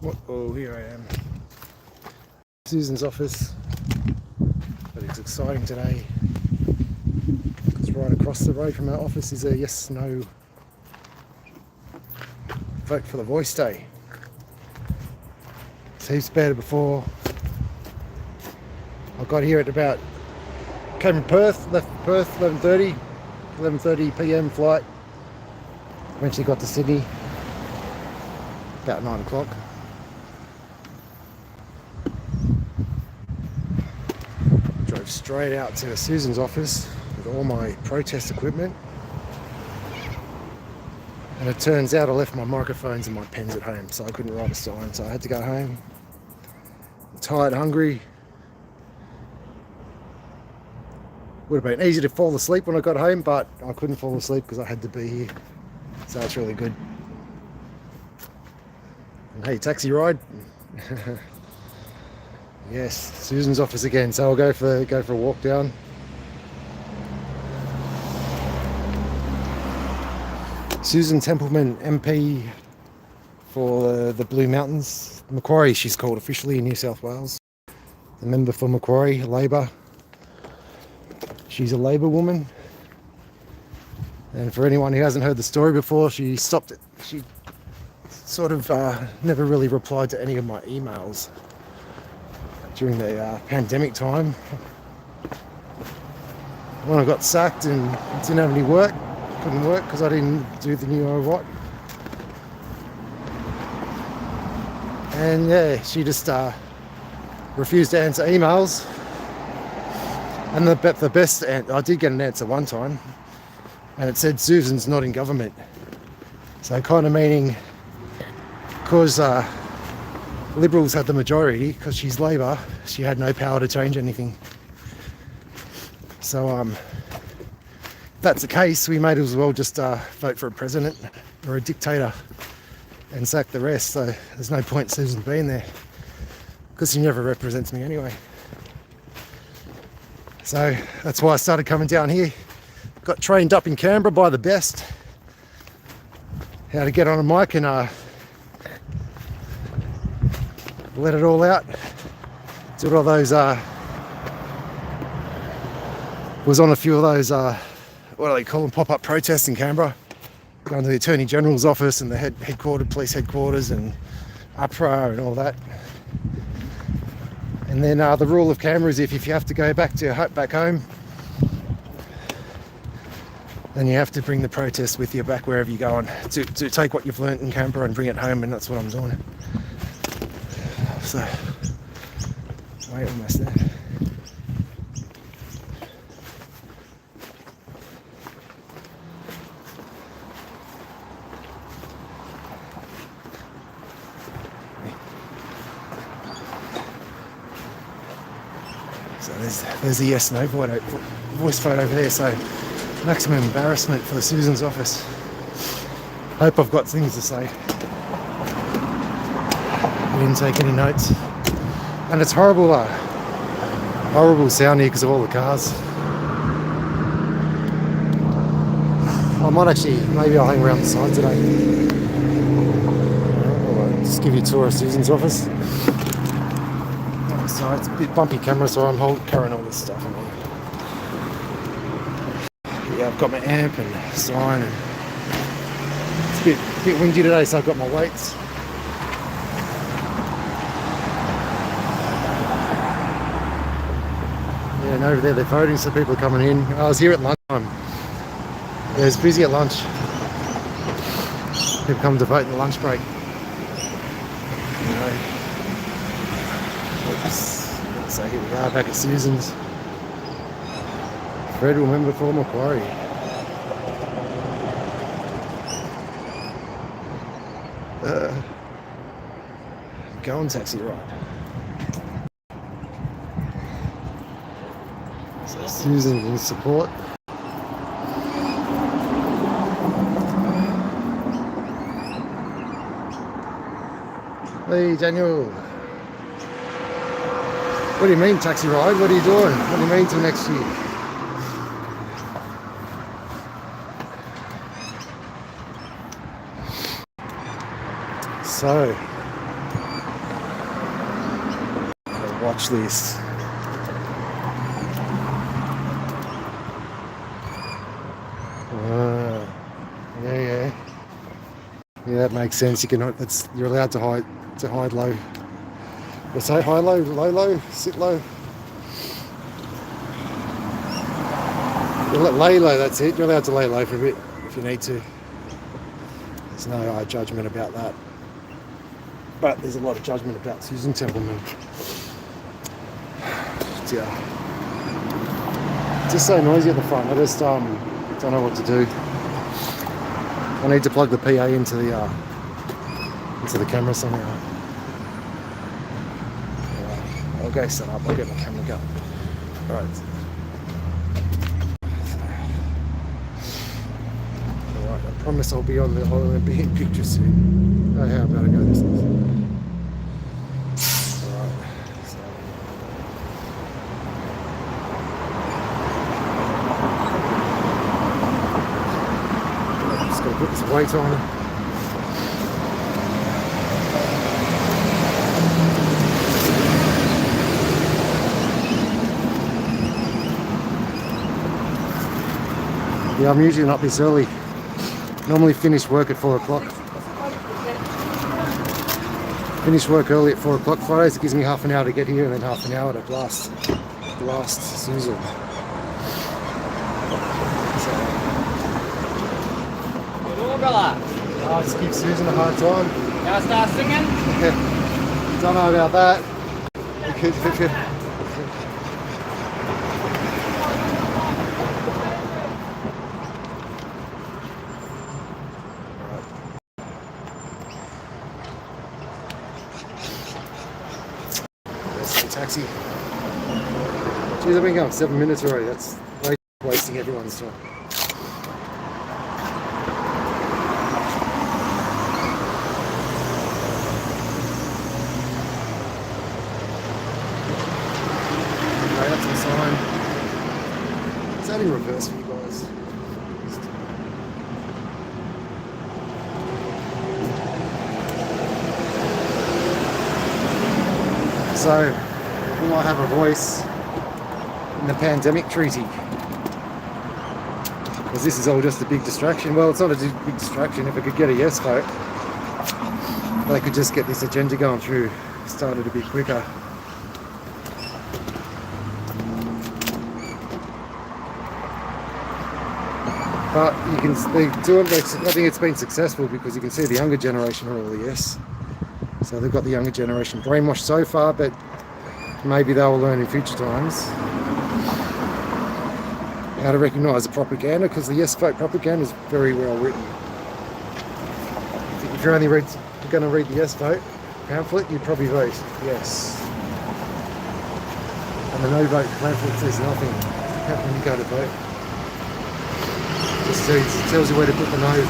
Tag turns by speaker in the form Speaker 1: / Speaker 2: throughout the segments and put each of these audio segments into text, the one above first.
Speaker 1: Oh, here I am. Susan's office. But it's exciting today because right across the road from our office is a yes/no vote for the Voice Day. It's heaps better before. I got here at about, came from Perth, left Perth 11:30 p.m. flight. Eventually got to Sydney about 9 o'clock. Drove straight out to Susan's office with all my protest equipment. And it turns out I left my microphones and my pens at home, so I couldn't write a sign, so I had to go home. I'm tired, hungry. Would have been easy to fall asleep when I got home, but I couldn't fall asleep because I had to be here. So it's really good. And hey, taxi ride. Yes, Susan's office again. So I'll go for a walk down. Susan Templeman, MP for the Blue Mountains, Macquarie. She's called officially in New South Wales. The member for Macquarie, Labor. She's a Labor woman. And for anyone who hasn't heard the story before, she stopped it. She sort of never really replied to any of my emails during the pandemic time. When I got sacked and didn't have any work, couldn't work because I didn't do the new what. And yeah, she just refused to answer emails. And the best, I did get an answer one time, and it said Susan's not in government. So kind of meaning, because Liberals had the majority, because she's Labor, she had no power to change anything. So if that's the case, we might as well just vote for a president or a dictator and sack the rest. So there's no point Susan being there, because she never represents me anyway. So that's why I started coming down here. Got trained up in Canberra by the best how to get on a mic and let it all out. Did all those was on a few of those what do they call them, pop-up protests in Canberra, going to the Attorney General's office and the police headquarters and APRA and all that. And then the rule of Canberra is if you have to go back home, then you have to bring the protest with you back wherever you're going, to take what you've learnt in Canberra and bring it home, and that's what I'm doing. So, wait, almost there. So there's the yes/no voice vote over there. So maximum embarrassment for the Susan's office. Hope I've got things to say. I didn't take any notes, and it's horrible sound here because of all the cars. I might actually, maybe I'll hang around the side today. I'll just give you a tour of Susan's office. So it's a bit bumpy camera, so I'm carrying all this stuff. Yeah, I've got my amp and sign, and it's a bit windy today, so I've got my weights. Yeah, and over there they're voting, so people are coming in. I was here at lunchtime. Yeah, it's busy at lunch. People come to vote in the lunch break. So here we are back at Susan's. Federal member for Macquarie. Go on taxi ride. So Susan in support. Hey Daniel. What do you mean taxi ride? What are you doing? What do you mean till next year? So, Watch this. Yeah. Yeah, that makes sense. You can. You're allowed to hide low. What's that? High low, low, sit low. Lay low. That's it. You're allowed to lay low for a bit if you need to. There's no high judgment about that. But there's a lot of judgment about Susan Templeman. Yeah. It's just so noisy at the front. I just don't know what to do. I need to plug the PA into the camera somehow. Alright, I'll go set up. I'll get my camera going. Alright. Alright, I promise I'll be on the Olympic picture soon. Oh, how about I go this way? Put this weight on. Yeah, I'm usually not this early. Normally finish work at 4 o'clock. Finish work early at 4 o'clock Fridays. It gives me half an hour to get here and then half an hour to blast Susan. I just give Susan a hard time.
Speaker 2: Now start singing?
Speaker 1: Don't know about that. There's the taxi. Geez, I've been going 7 minutes already. That's wasting everyone's time. Is that in reverse for you guys? So, we might have a voice in the pandemic treaty. Because this is all just a big distraction. Well, it's not a big distraction. If I could get a yes vote, they could just get this agenda going through, started a bit quicker. But you can, I think it's been successful because you can see the younger generation are all the yes. So they've got the younger generation brainwashed so far, but maybe they will learn in future times how to recognise the propaganda, because the yes vote propaganda is very well written. If you're only going to read the yes vote pamphlet, you'd probably vote yes. And the no vote pamphlet says nothing when you go to vote. It tells you where to put the no.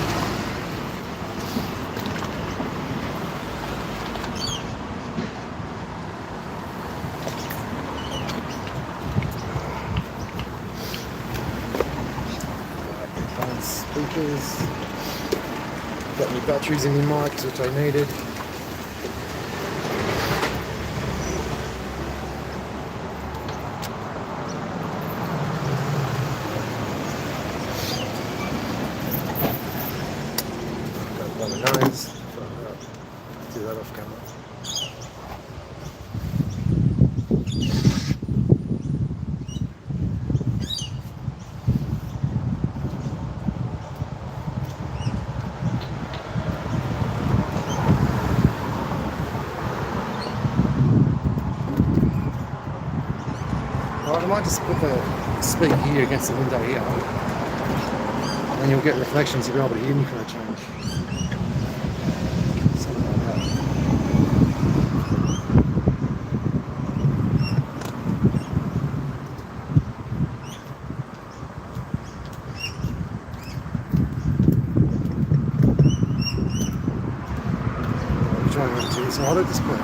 Speaker 1: Speakers. Got my batteries in my mics, which I needed. Do that off camera. Right, I might just put the speaker here against the window here, and you'll get reflections. You'll be able to hear me for a change. So I'll just put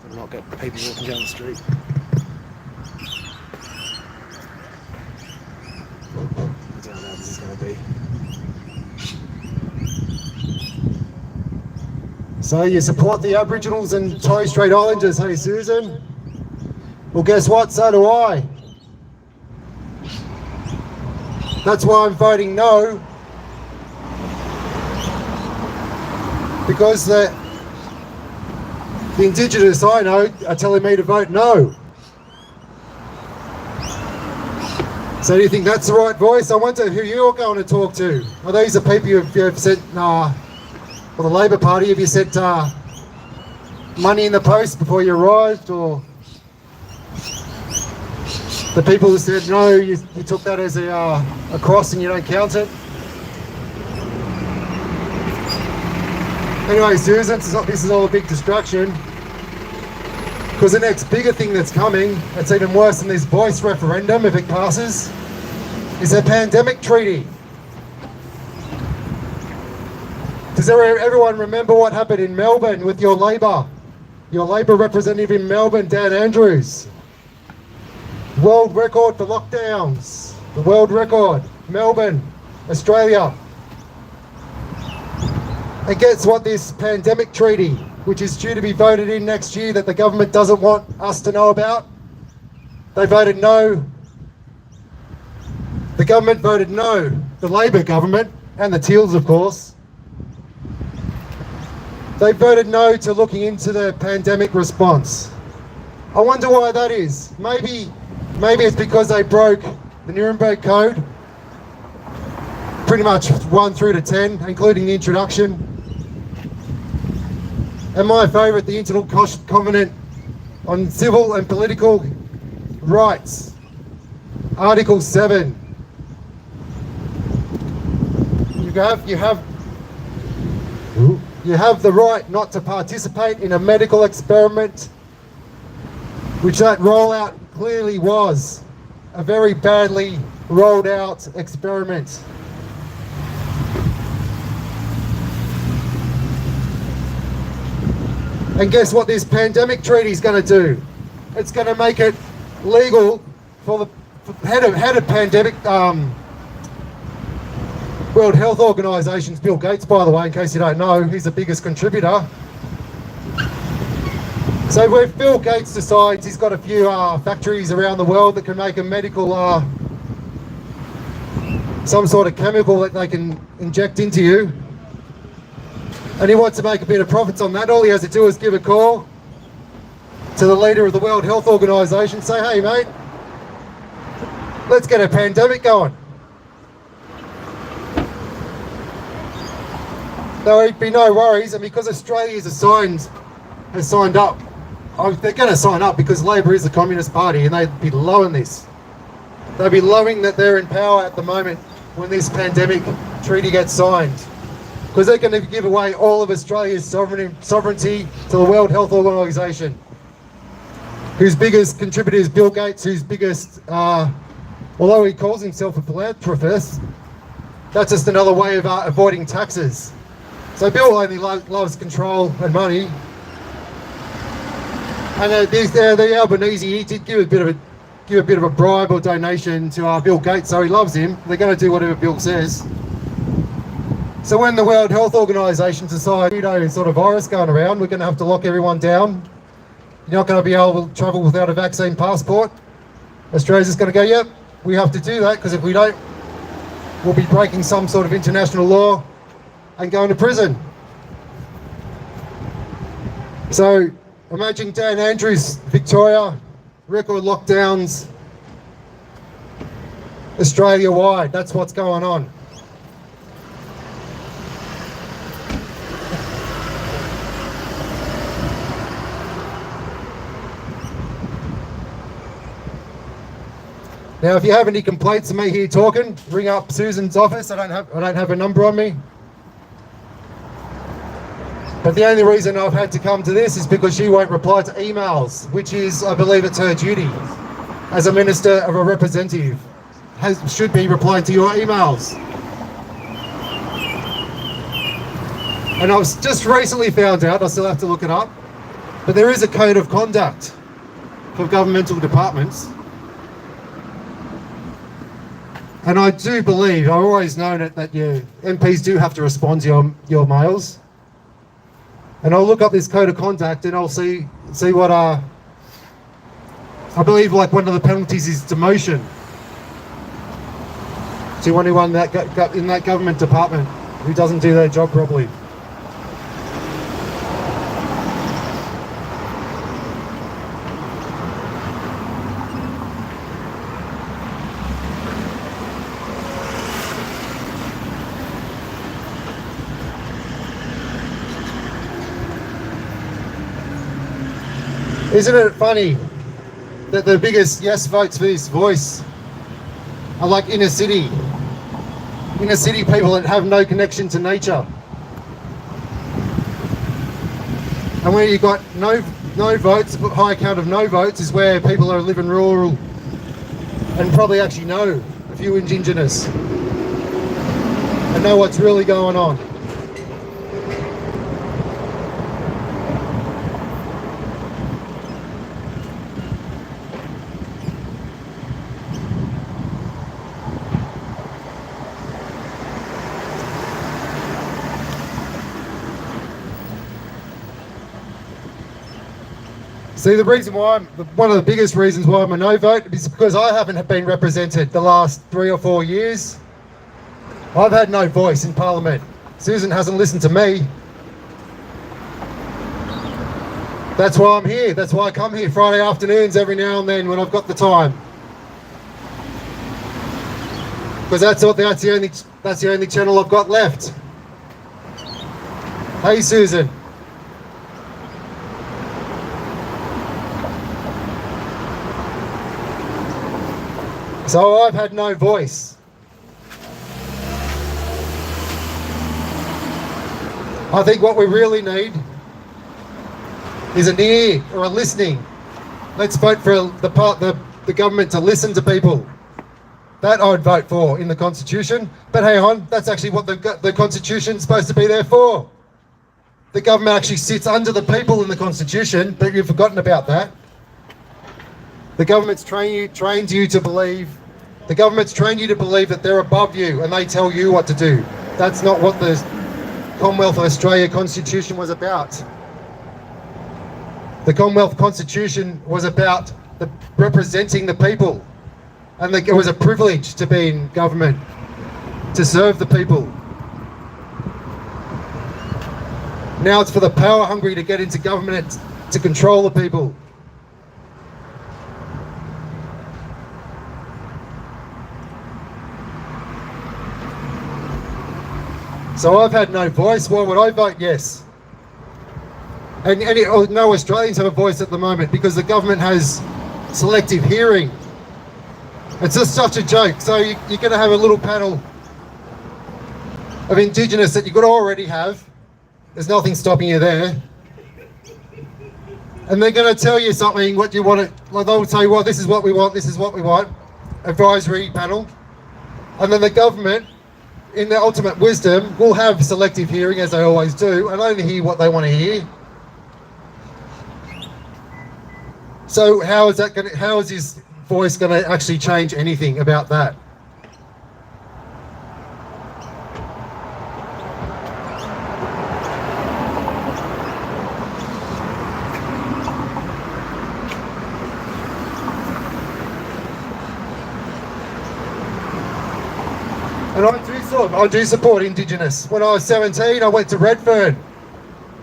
Speaker 1: so not get people walking down the street. I don't know how this is going to be. So you support the Aboriginals and Torres Strait Islanders, hey Susan? Well, guess what? So do I. That's why I'm voting no. Because the Indigenous I know are telling me to vote no. So do you think that's the right voice? I wonder who you're going to talk to. Are these the people you've said, for the Labor Party, have you said money in the post before you arrived, or the people who said no, you took that as a cross and you don't count it? Anyway, Susan, this is all a big distraction, because the next bigger thing that's coming, it's even worse than this voice referendum if it passes, is a pandemic treaty. Does everyone remember what happened in Melbourne with your Labor representative in Melbourne, Dan Andrews? World record for lockdowns. The world record. Melbourne, Australia. And guess what this pandemic treaty, which is due to be voted in next year, that the government doesn't want us to know about? They voted no. The government voted no. The Labor government, and the Teals of course. They voted no to looking into the pandemic response. I wonder why that is. Maybe it's because they broke the Nuremberg Code, pretty much 1 through to 10, including the introduction. And my favourite, the International Covenant on Civil and Political Rights, Article 7. You have the right not to participate in a medical experiment, which that rollout clearly was a very badly rolled out experiment. And guess what this pandemic treaty is going to do? It's going to make it legal for the head of pandemic World Health Organisation's Bill Gates, by the way, in case you don't know, he's the biggest contributor. So if Bill Gates decides he's got a few factories around the world that can make a medical, some sort of chemical that they can inject into you, and he wants to make a bit of profits on that, all he has to do is give a call to the leader of the World Health Organisation, say, hey mate, let's get a pandemic going. There'll be no worries, and because Australia has signed up, they're going to sign up because Labor is the Communist Party, and they'd be loving this. They'd be loving that they're in power at the moment when this pandemic treaty gets signed, because they're going to give away all of Australia's sovereignty to the World Health Organisation, whose biggest contributor is Bill Gates, whose biggest, although he calls himself a philanthropist, that's just another way of avoiding taxes. So Bill only loves control and money. And the Albanese, he did give a bit of a bribe or donation to Bill Gates, so he loves him. They're going to do whatever Bill says. So when the World Health Organisation decides, sort of virus going around, we're going to have to lock everyone down. You're not going to be able to travel without a vaccine passport. Australia's just going to go, yep, we have to do that, because if we don't, we'll be breaking some sort of international law and going to prison. So imagine Dan Andrews, Victoria, record lockdowns, Australia-wide. That's what's going on. Now, if you have any complaints of me here talking, ring up Susan's office. I don't have a number on me. But the only reason I've had to come to this is because she won't reply to emails, which is, I believe it's her duty as a minister of a representative, should be replying to your emails. And I was just recently found out, I still have to look it up, but there is a code of conduct for governmental departments. And I do believe, I've always known it, that your MPs do have to respond to your mails.
Speaker 2: And I'll look up this code of conduct and I'll see what I believe like one of the penalties is demotion to anyone that got in that government department who doesn't do their job properly. Isn't it funny that the biggest yes votes for this voice are like inner city people that have no connection to nature? And where you got no votes, high count of no votes is where people are living rural and probably actually know a few Indigenous and know what's really going on. See, the reason why one of the biggest reasons why I'm a no vote is because I haven't been represented the last 3 or 4 years. I've had no voice in Parliament. Susan hasn't listened to me. That's why I'm here. That's why I come here Friday afternoons every now and then when I've got the time. Because that's the only channel I've got left. Hey, Susan. So I've had no voice. I think what we really need is an ear or a listening. Let's vote for the government to listen to people. That I would vote for in the Constitution. But hang on, that's actually what the Constitution's supposed to be there for. The government actually sits under the people in the Constitution, but you've forgotten about that. The government's trained you to believe that they're above you and they tell you what to do. That's not what the Commonwealth of Australia Constitution was about. The Commonwealth Constitution was about representing the people. And it was a privilege to be in government, to serve the people. Now it's for the power hungry to get into government to control the people. So I've had no voice. Why would I vote yes? And no Australians have a voice at the moment because the government has selective hearing. It's just such a joke. So you're going to have a little panel of Indigenous that you could already have. There's nothing stopping you there. And they're going to tell you something, what you want to, like they'll say, well, this is what we want, this is what we want. Advisory panel. And then the government, in their ultimate wisdom, will have selective hearing, as they always do, and only hear what they want to hear. So how is his voice going to actually change anything about that? And I do support Indigenous. When I was 17, I went to Redfern.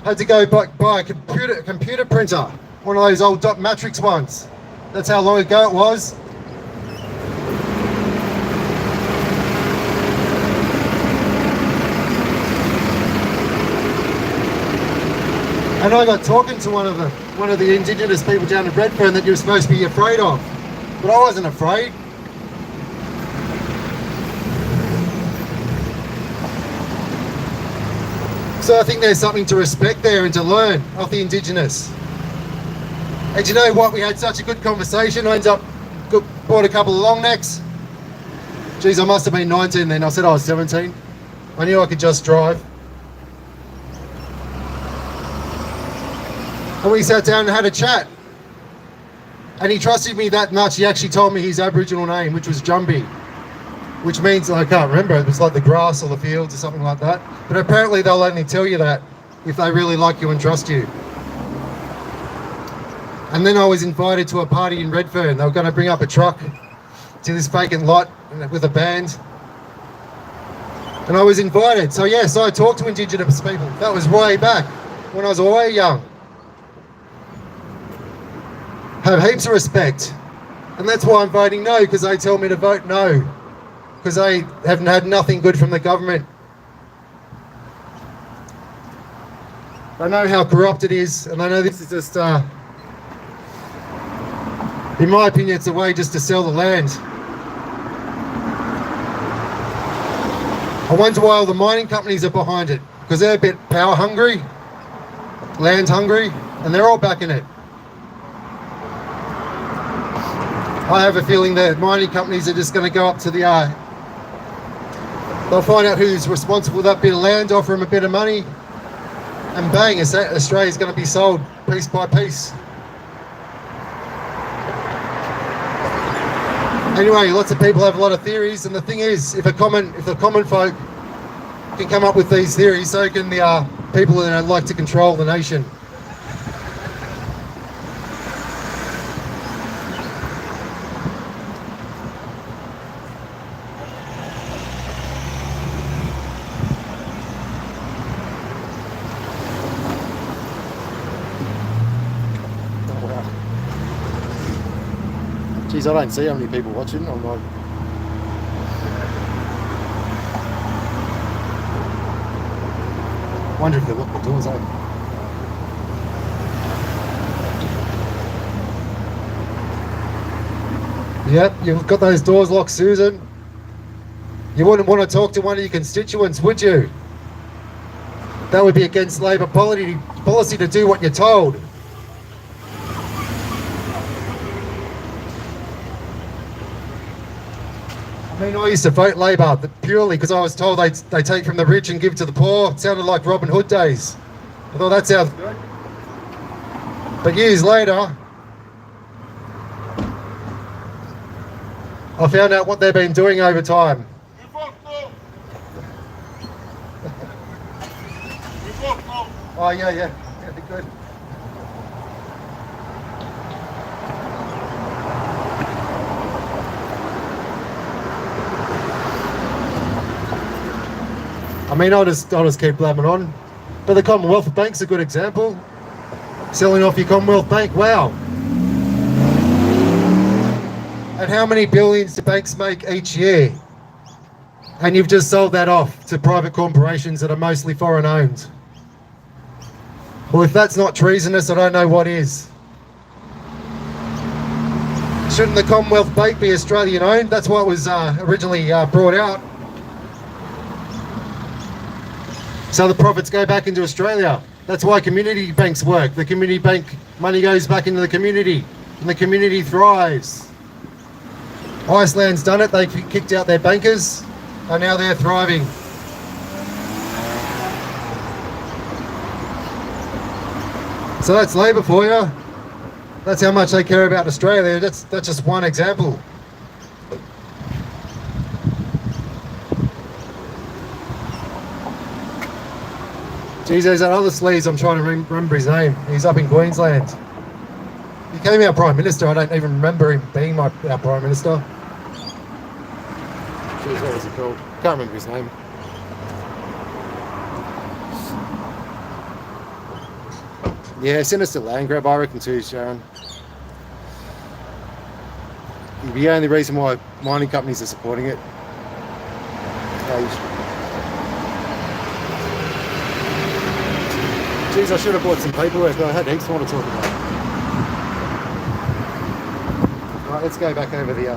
Speaker 2: Had to go buy a computer printer, one of those old dot matrix ones. That's how long ago it was. And I got talking to one of the Indigenous people down in Redfern that you're supposed to be afraid of. But I wasn't afraid. So I think there's something to respect there and to learn of the Indigenous. And you know what? We had such a good conversation. I ended up bought a couple of long necks. Geez, I must have been 19 then. I said I was 17. I knew I could just drive. And we sat down and had a chat. And he trusted me that much. He actually told me his Aboriginal name, which was Jumbi. Which means, I can't remember, it was like the grass or the fields or something like that. But apparently they'll only tell you that if they really like you and trust you. And then I was invited to a party in Redfern. They were going to bring up a truck to this vacant lot with a band. And I was invited. So yes, I talked to Indigenous people. That was way back when I was way young. Have heaps of respect. And that's why I'm voting no, because they tell me to vote no. Because they haven't had nothing good from the government. I know how corrupt it is, and I know this is just, in my opinion, it's a way just to sell the land. I wonder why all the mining companies are behind it, because they're a bit power hungry, land hungry, and they're all backing it. I have a feeling that mining companies are just going to go up to the they'll find out who's responsible for that bit of land, offer them a bit of money, and bang, Australia's going to be sold piece by piece. Anyway, lots of people have a lot of theories, and the thing is, if the common folk can come up with these theories, so can the people that like to control the nation. Geez, I don't see how many people watching. I'm like, wonder if they lock the doors, eh? Yep, you've got those doors locked, Susan. You wouldn't want to talk to one of your constituents, would you? That would be against Labor policy to do what you're told. I mean, I used to vote Labor purely because I was told they take from the rich and give to the poor. It sounded like Robin Hood days. I thought that sounds good. But years later, I found out what they've been doing over time. Oh, yeah, that'd be good. I mean, I'll just keep blabbing on. But the Commonwealth Bank's a good example. Selling off your Commonwealth Bank, wow. And how many billions do banks make each year? And you've just sold that off to private corporations that are mostly foreign owned. Well, if that's not treasonous, I don't know what is. Shouldn't the Commonwealth Bank be Australian owned? That's what was originally brought out. So the profits go back into Australia. That's why community banks work. The community bank money goes back into the community and the community thrives. Iceland's done it. They kicked out their bankers and now they're thriving. So that's Labor for you. That's how much they care about Australia. That's just one example. Geez, there's that other sleaze, I'm trying to remember his name. He's up in Queensland. He became our Prime Minister. I don't even remember him being our Prime Minister. Geez, what was he called? Can't remember his name. Yeah, sinister land grab, I reckon too, Sharon. The only reason why mining companies are supporting it. Geez, I should have bought some paperwork, but I had heaps more to talk about. Right, let's go back over the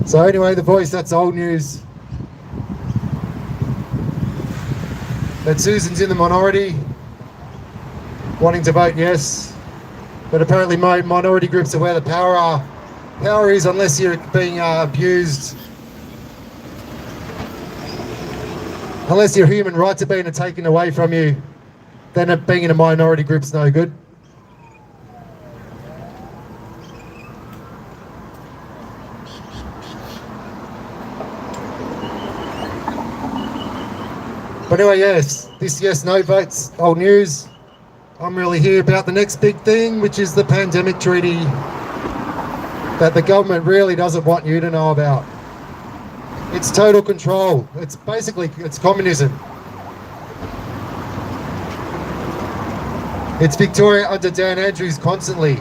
Speaker 2: So anyway, The Voice, that's old news. That Susan's in the minority, wanting to vote yes. But apparently minority groups are where the power is, unless you're being abused. Unless your human rights are being taken away from you, then being in a minority group's no good. But anyway, yes, this yes-no vote's old news. I'm really here about the next big thing, which is the pandemic treaty that the government really doesn't want you to know about. It's total control. It's basically, it's communism. It's Victoria under Dan Andrews constantly.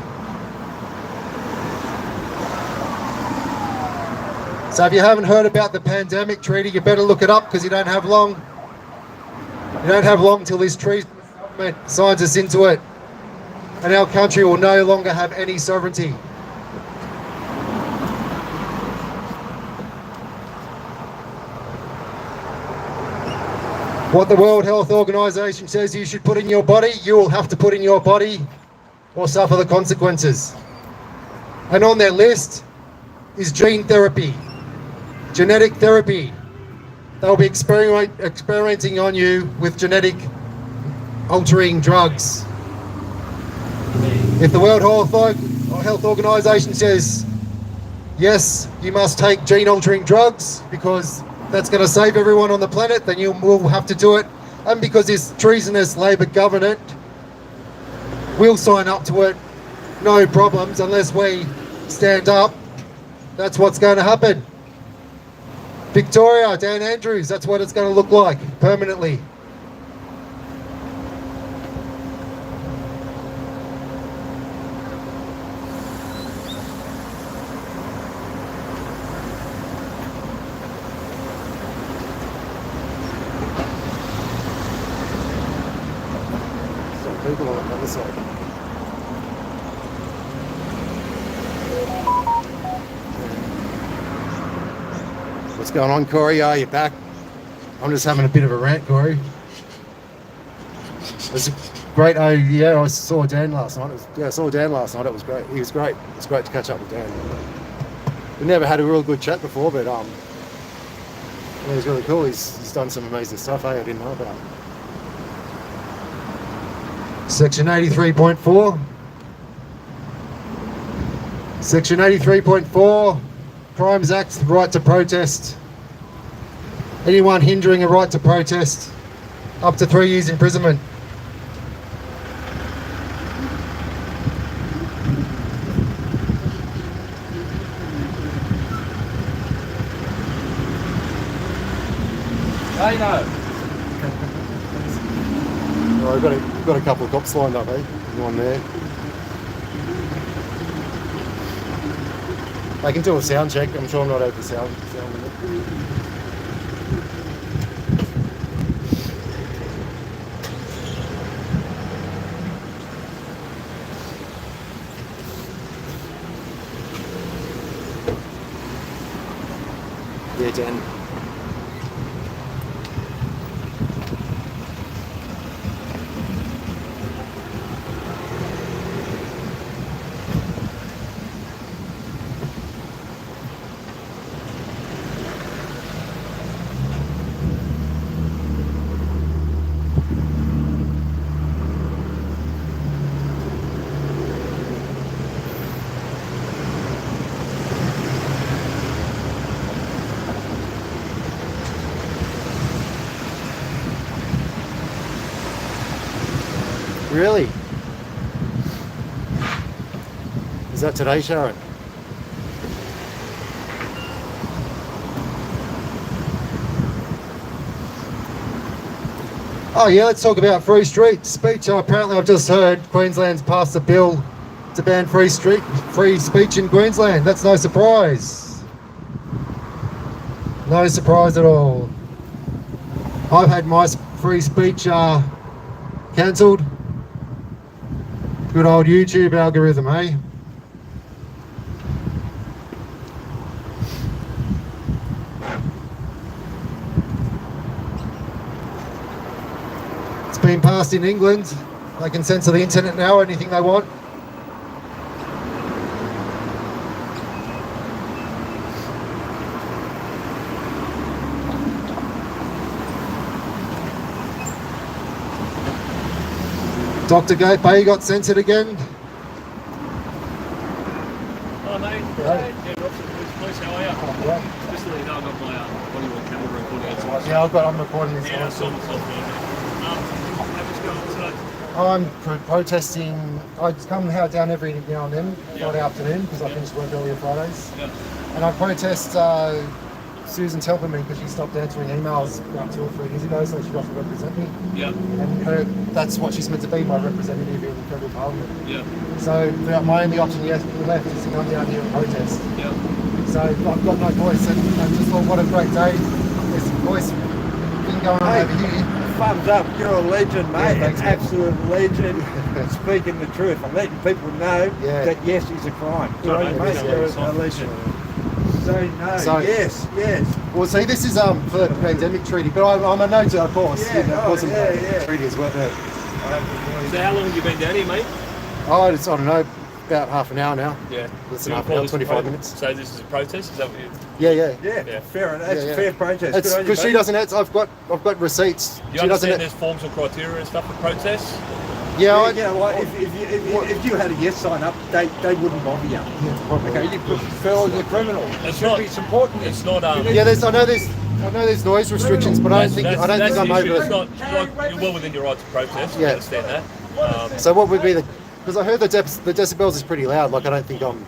Speaker 2: So if you haven't heard about the pandemic treaty, you better look it up because you don't have long. You don't have long till this treason government signs us into it, and our country will no longer have any sovereignty. What the World Health Organization says you should put in your body, you will have to put in your body or suffer the consequences. And on their list is gene therapy, genetic therapy. They'll be experimenting on you with genetic altering drugs. If the World Health Organization says, yes, you must take gene altering drugs because that's going to save everyone on the planet, then you will have to do it. And because this treasonous Labor government will sign up to it, no problems, unless we stand up, that's what's going to happen. Victoria, Dan Andrews, that's what it's going to look like permanently. Some people on the other side. What's going on, Corey? Are you back? I'm just having a bit of a rant, Corey. It's great. Yeah, I saw Dan last night. I saw Dan last night. It was great. He was great. It's great to catch up with Dan. We never had a real good chat before, but yeah, he's really cool. He's done some amazing stuff. I didn't know about. Section 83.4. Section 83.4. Crimes Act, right to protest. Anyone hindering a right to protest, up to 3 years imprisonment.
Speaker 3: I know.
Speaker 2: Well, we've got a couple of cops lined up, eh? One there. I can do a sound check. I'm sure I'm not over sound. Yeah, Dan. Really? Is that today, Sharon? Oh yeah, let's talk about free street speech. Apparently I've just heard Queensland's passed a bill to ban free speech in Queensland. That's no surprise. No surprise at all. I've had my free speech cancelled. Good old YouTube algorithm, eh? It's been passed in England. They can censor the internet now, anything they want. Dr. Bay got censored again.
Speaker 3: Oh, Hi mate.
Speaker 2: Right.
Speaker 3: Yeah, Robson, police, how are you?
Speaker 2: Yeah.
Speaker 3: Just to let you know, I've got my body worn camera recording outside.
Speaker 2: Yeah, I'm recording this.
Speaker 3: Yeah, I saw myself doing it. How's this going today?
Speaker 2: I'm protesting. I come down every now and then, Friday afternoon, because I finish work earlier Fridays.
Speaker 3: Yeah.
Speaker 2: And I protest Susan's helping me because she stopped answering emails about 2 or 3 years ago, so she doesn't represent me.
Speaker 3: Yeah.
Speaker 2: And that's what she's meant to be, my representative in the federal parliament.
Speaker 3: Yeah.
Speaker 2: So my only option left is to come down here and protest.
Speaker 3: Yeah.
Speaker 2: So I've got no voice, and I just thought, what a great day. There's some voice thing going on over here.
Speaker 4: Thumbs up, you're a legend, mate.
Speaker 2: Yeah, thanks,
Speaker 4: An
Speaker 2: mate.
Speaker 4: absolute legend. Speaking the truth, I'm letting people know
Speaker 2: Yeah.
Speaker 4: that yes, he's a crime.
Speaker 3: Good on you,
Speaker 4: mate,
Speaker 3: mate.
Speaker 4: you're a legend. So no,
Speaker 2: So-
Speaker 4: yes.
Speaker 2: Well, see, this is for the pandemic treaty, but I'm a no to, of course.
Speaker 4: Yeah,
Speaker 2: of course, I'm
Speaker 4: yeah,
Speaker 2: a
Speaker 4: yeah.
Speaker 2: treaty as well. Yeah.
Speaker 3: So how long have you been down here, mate?
Speaker 2: Oh, it's, I don't know, about half an hour now.
Speaker 3: Yeah.
Speaker 2: Less
Speaker 3: So
Speaker 2: than
Speaker 3: you
Speaker 2: half an
Speaker 3: call
Speaker 2: hour,
Speaker 3: this
Speaker 2: 25
Speaker 3: pro-
Speaker 2: minutes.
Speaker 3: So this is a protest? Is that what you...
Speaker 2: Yeah, yeah.
Speaker 4: Yeah, fair enough. That's
Speaker 2: Yeah,
Speaker 4: a
Speaker 2: yeah.
Speaker 4: fair protest.
Speaker 2: It's
Speaker 4: Good on you,
Speaker 2: because she
Speaker 4: mate.
Speaker 2: doesn't. I've got receipts.
Speaker 3: You
Speaker 2: She doesn't.
Speaker 3: understand there's forms and criteria and stuff for protests?
Speaker 2: Yeah,
Speaker 4: Yeah, well, if you had a yes sign up, they wouldn't bother you. Okay, you put Phil as a criminal.
Speaker 3: It's
Speaker 4: Should
Speaker 3: not-
Speaker 4: be supporting
Speaker 3: It's
Speaker 4: it.
Speaker 3: not...
Speaker 2: yeah. I know there's noise restrictions, but I don't think
Speaker 3: that's
Speaker 2: I'm
Speaker 3: the
Speaker 2: over
Speaker 3: issue. It's
Speaker 2: it.
Speaker 3: not, like, you're well within your right to protest.
Speaker 2: Yeah.
Speaker 3: I understand that.
Speaker 2: So what would be the? Because I heard the decibels is pretty loud. Like I don't think I'm.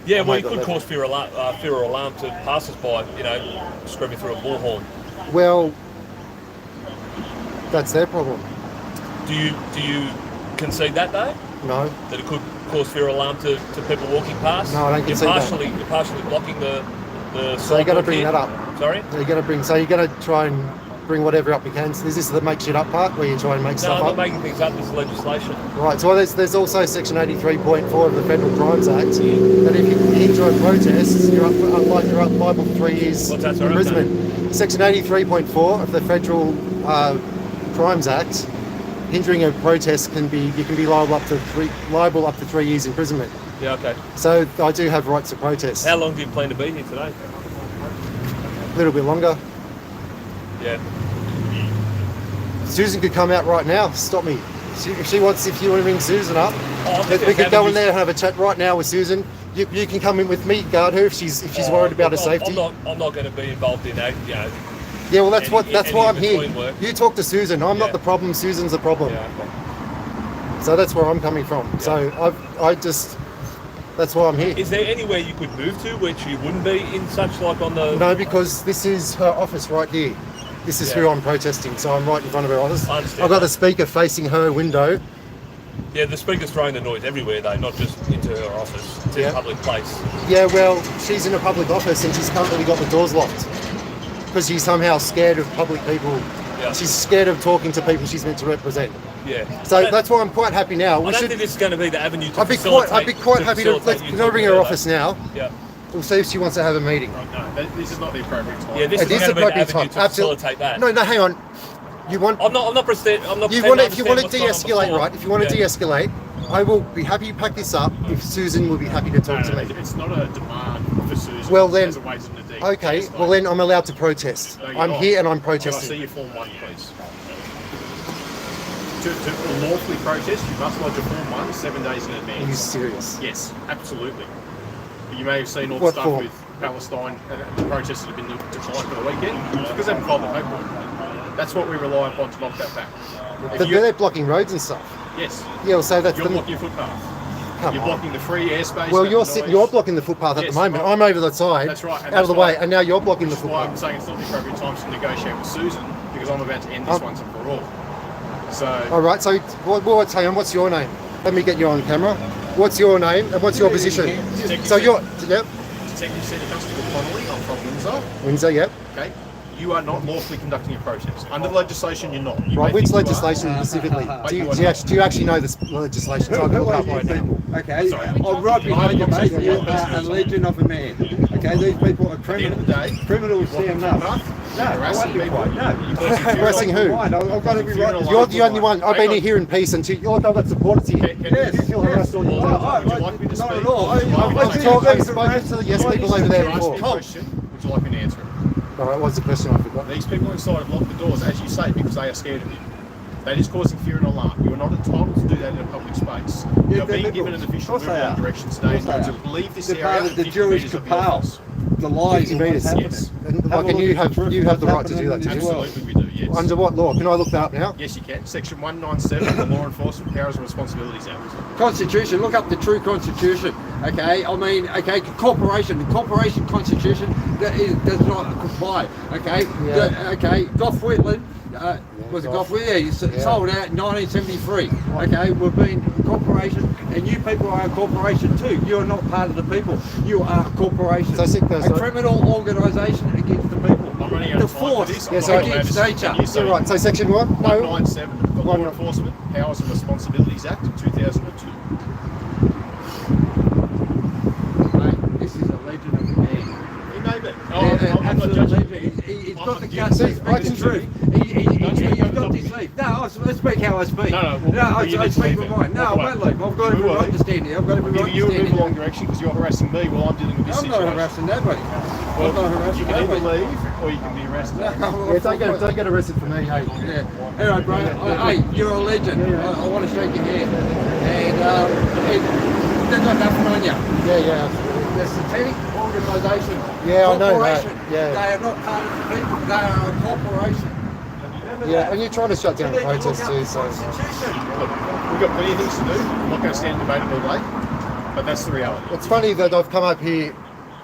Speaker 3: Yeah,
Speaker 2: Oh
Speaker 3: well,
Speaker 2: my
Speaker 3: you
Speaker 2: God,
Speaker 3: could
Speaker 2: that-
Speaker 3: cause fear or alarm to passers-by, you know, screaming through a bullhorn.
Speaker 2: Well, that's their problem.
Speaker 3: Do you concede that though?
Speaker 2: No.
Speaker 3: That it could cause fear or alarm to people walking past?
Speaker 2: No, I don't concede that.
Speaker 3: You're partially blocking the
Speaker 2: So you got to
Speaker 3: sidewalk
Speaker 2: bring
Speaker 3: here.
Speaker 2: that up.
Speaker 3: Sorry?
Speaker 2: So you got to bring. So you got to try and bring whatever up you can. So is this the make shit up part where you try and make
Speaker 3: No,
Speaker 2: stuff
Speaker 3: I'm not
Speaker 2: up?
Speaker 3: making things up. This is legislation.
Speaker 2: Right. So there's also Section 83.4 of the Federal Crimes Act that if you hinder a protest, you're up liable for 3 years
Speaker 3: What's that, sorry?
Speaker 2: imprisonment. Section 83.4 of the Federal Crimes Act, hindering a protest you can be liable up to 3 years imprisonment.
Speaker 3: Yeah, okay.
Speaker 2: So I do have rights to protest.
Speaker 3: How long do you plan to be here today?
Speaker 2: A little bit longer.
Speaker 3: Yeah.
Speaker 2: Susan could come out right now, stop me. If you want to ring Susan up,
Speaker 3: I'm
Speaker 2: we
Speaker 3: just
Speaker 2: could go
Speaker 3: having
Speaker 2: in there and have a chat right now with Susan. You can come in with me, guard her if she's worried about her safety.
Speaker 3: I'm not going to be involved in that, you know.
Speaker 2: Yeah, well that's
Speaker 3: any
Speaker 2: why I'm here.
Speaker 3: in-between work.
Speaker 2: You talk to Susan. I'm
Speaker 3: Yeah.
Speaker 2: not the problem. Susan's the problem.
Speaker 3: Yeah, okay.
Speaker 2: So that's where I'm coming from. So that's why I'm here.
Speaker 3: Is there anywhere you could move to which you wouldn't be in such like on the...
Speaker 2: No, because this is her office right here. This is
Speaker 3: Yeah.
Speaker 2: who I'm protesting. So I'm right in front of her office.
Speaker 3: I understand
Speaker 2: I've got
Speaker 3: that.
Speaker 2: the speaker facing her window.
Speaker 3: Yeah, the speaker's throwing the noise everywhere though, not just into her office. It's in
Speaker 2: Yeah.
Speaker 3: a public place.
Speaker 2: Yeah, well, she's in a public office and she's currently got the doors locked because she's somehow scared of public people.
Speaker 3: Yeah.
Speaker 2: She's scared of talking to people she's meant to represent.
Speaker 3: Yeah.
Speaker 2: So
Speaker 3: I don't-
Speaker 2: that's why I'm quite happy now.
Speaker 3: I don't think this is going to be the avenue to
Speaker 2: I'd be
Speaker 3: facilitate...
Speaker 2: quite happy to.
Speaker 3: facilitate you
Speaker 2: Can I bring
Speaker 3: talking
Speaker 2: her
Speaker 3: about
Speaker 2: office
Speaker 3: that.
Speaker 2: now?
Speaker 3: Yeah.
Speaker 2: We'll see if she wants to have a meeting.
Speaker 5: No, this is not the appropriate time.
Speaker 3: Yeah, this
Speaker 2: It
Speaker 3: is going to be the
Speaker 2: appropriate
Speaker 3: avenue to
Speaker 2: Absolutely.
Speaker 3: facilitate that.
Speaker 2: No, hang on. You want?
Speaker 3: I'm not pretending. I'm not
Speaker 2: You
Speaker 3: pretending
Speaker 2: want
Speaker 3: to
Speaker 2: to? If you want to
Speaker 3: understand what's
Speaker 2: de-escalate,
Speaker 3: going on
Speaker 2: right? If you want to
Speaker 3: Yeah.
Speaker 2: de-escalate, I will be happy to pack this up. If Susan will be happy to talk to me.
Speaker 5: It's not a demand for Susan.
Speaker 2: Well, then-
Speaker 5: as a way to de-
Speaker 2: Okay.
Speaker 5: de-escalate.
Speaker 2: Well then, I'm allowed to protest.
Speaker 5: No, you're
Speaker 2: I'm
Speaker 5: not.
Speaker 2: here and I'm
Speaker 5: Can I see
Speaker 2: protesting.
Speaker 5: your Form 1, please? To lawfully protest, you must lodge a Form 1 7 days in
Speaker 2: Are you
Speaker 5: advance.
Speaker 2: serious?
Speaker 5: Yes, absolutely. You may have seen all the
Speaker 2: What
Speaker 5: stuff
Speaker 2: form?
Speaker 5: with Palestine and the protests that have been declined for the weekend. It's because they haven't filed the paperwork. That's what we rely upon to knock that back. If
Speaker 2: But
Speaker 5: you-
Speaker 2: they're blocking roads and stuff.
Speaker 5: yes,
Speaker 2: Yeah. Well, so that's
Speaker 5: you're
Speaker 2: the.
Speaker 5: blocking your footpath.
Speaker 2: Come
Speaker 5: You're
Speaker 2: on.
Speaker 5: blocking the free airspace.
Speaker 2: Well,
Speaker 5: that
Speaker 2: you're
Speaker 5: noise.
Speaker 2: you're blocking the footpath at
Speaker 5: Yes,
Speaker 2: the moment.
Speaker 5: well,
Speaker 2: I'm over the side,
Speaker 5: that's right, and
Speaker 2: out of the
Speaker 5: that's
Speaker 2: way,
Speaker 5: why-
Speaker 2: and now you're blocking the
Speaker 5: Which is why I'm
Speaker 2: footpath.
Speaker 5: saying it's not the appropriate time to negotiate with Susan, because I'm about to end this
Speaker 2: Oh.
Speaker 5: once and for all. So,
Speaker 2: All right. So, hang on. What's your name? Let me get you on camera. What's your name and what's your position? So you're yep,
Speaker 5: Detective Senior Constable Connolly, I'm from Windsor.
Speaker 2: Windsor. Yep.
Speaker 5: Okay, you are not lawfully conducting a protest. Under the legislation, you're not. You
Speaker 2: Right.
Speaker 5: may
Speaker 2: Which
Speaker 5: think you are.
Speaker 2: legislation specifically?
Speaker 5: But
Speaker 2: Do
Speaker 5: you
Speaker 2: you,
Speaker 5: are
Speaker 2: do, you
Speaker 5: not.
Speaker 2: actually, do you actually know this legislation? So I can look up right now.
Speaker 4: Okay,
Speaker 5: Sorry.
Speaker 4: I'm right behind you, mate. You're a
Speaker 5: Sorry.
Speaker 4: legend of a man. Okay, these people are
Speaker 5: At the end of
Speaker 4: criminals.
Speaker 5: the day,
Speaker 4: Criminals
Speaker 5: walking
Speaker 4: stand
Speaker 5: the
Speaker 4: up.
Speaker 5: footpath,
Speaker 4: No, I
Speaker 5: harassing
Speaker 4: won't be
Speaker 5: people.
Speaker 4: quiet. No.
Speaker 5: You're causing fear.
Speaker 2: Harassing who?
Speaker 4: I've got to be right.
Speaker 2: You're the only one. I've been here in peace until you're the one that supports you.
Speaker 4: Yes,
Speaker 2: You feel harassed all the
Speaker 4: Oh,
Speaker 2: time.
Speaker 5: Would you like me to
Speaker 4: not
Speaker 5: speak?
Speaker 4: at all.
Speaker 5: Would you like me
Speaker 2: I've
Speaker 5: to
Speaker 2: spoken
Speaker 5: speak?
Speaker 2: to the yes people over
Speaker 5: You
Speaker 2: there
Speaker 5: asked me a
Speaker 2: before.
Speaker 5: question. Would you like me to answer it?
Speaker 2: All right. What's the question? I forgot.
Speaker 5: These people inside have locked the doors, as you say, because they are scared of you. That is causing fear and alarm. You are not entitled to do that in a public space. You are being given an official move on direction today to leave this
Speaker 4: They're
Speaker 5: area.
Speaker 4: part of the
Speaker 5: 50
Speaker 4: Jewish
Speaker 5: metres of the
Speaker 4: cabal.
Speaker 5: office.
Speaker 4: The lies
Speaker 1: 50
Speaker 4: of what's
Speaker 1: metres,
Speaker 4: happening.
Speaker 5: yes.
Speaker 1: And,
Speaker 4: Have a
Speaker 1: like, and
Speaker 4: look
Speaker 1: you
Speaker 4: at
Speaker 1: have
Speaker 4: the truth
Speaker 1: you
Speaker 4: of
Speaker 1: have the
Speaker 4: what's
Speaker 1: right to do that,
Speaker 4: happening
Speaker 1: do
Speaker 4: in
Speaker 1: you?
Speaker 4: this
Speaker 5: Absolutely, we do. Yes.
Speaker 1: Under what law? Can I look that up now?
Speaker 5: Yes, you can. Section 197 of the Law Enforcement Powers and Responsibilities Act.
Speaker 4: Constitution, look up the true constitution, okay? I mean, okay, the corporation constitution does not comply, okay?
Speaker 1: Yeah.
Speaker 4: Okay, Gough Whitland, was it
Speaker 1: Gough.
Speaker 4: Gough Whitland? Yeah, he
Speaker 1: Yeah.
Speaker 4: sold out in 1973, okay? We've been a corporation, and you people are a corporation too. You are not part of the people. You are a corporation.
Speaker 1: So I think that's
Speaker 4: a
Speaker 1: like-
Speaker 4: criminal organisation against the people.
Speaker 5: I'm running out
Speaker 4: The
Speaker 5: of time for
Speaker 4: force
Speaker 5: this.
Speaker 1: Yes,
Speaker 5: I'm not
Speaker 1: I-
Speaker 5: allowed to
Speaker 4: against
Speaker 5: say-
Speaker 4: nature.
Speaker 5: Can you say
Speaker 1: Yeah, right. So section what? No.
Speaker 5: 197 of the Law Enforcement Powers and Responsibilities Act of 2002.
Speaker 4: Mate, this is a legend of the man.
Speaker 5: He may be.
Speaker 4: Yeah,
Speaker 5: I'm not
Speaker 4: absolutely.
Speaker 5: judging.
Speaker 4: He's
Speaker 5: I'm
Speaker 4: got the
Speaker 5: not-
Speaker 4: guts to
Speaker 1: See,
Speaker 4: speak
Speaker 1: I
Speaker 4: the
Speaker 1: can-
Speaker 4: truth. He's got deceived. No, I speak how I speak.
Speaker 5: No, well,
Speaker 4: I
Speaker 5: you need to
Speaker 4: speak
Speaker 5: leave
Speaker 4: my
Speaker 5: it.
Speaker 4: mind. No, I
Speaker 5: Walk
Speaker 4: won't
Speaker 5: away.
Speaker 4: leave. I've got every
Speaker 5: Move
Speaker 4: right
Speaker 5: away.
Speaker 4: to stand here. I've got every
Speaker 5: I'm
Speaker 4: right
Speaker 5: giving
Speaker 4: to
Speaker 5: you a
Speaker 4: stand
Speaker 5: move along
Speaker 4: here.
Speaker 5: direction because you're harassing me while I'm dealing with this
Speaker 4: I'm not
Speaker 5: situation.
Speaker 4: harassing nobody.
Speaker 5: Well,
Speaker 4: I'm not harassing
Speaker 5: you can either
Speaker 4: nobody.
Speaker 5: leave or you can be arrested.
Speaker 1: Yeah, don't get arrested for me, hey.
Speaker 4: Yeah. Anyway, bro, hey, you're a legend. I want to shake your hand. And they've got nothing on you.
Speaker 1: Yeah.
Speaker 4: They're satanic organisation.
Speaker 1: Yeah, I know that.
Speaker 4: Corporation.
Speaker 1: Yeah.
Speaker 4: They are not part of the people. They are a corporation. Remember
Speaker 1: Yeah,
Speaker 4: that.
Speaker 1: and you're trying to shut down the
Speaker 4: You need to look
Speaker 1: protests
Speaker 4: up
Speaker 1: too,
Speaker 4: the
Speaker 1: so.
Speaker 4: Constitution.
Speaker 5: Look, we've got plenty of things to do. I'm not going to stand and debate it all day, but that's the reality.
Speaker 1: It's funny that I've come up here,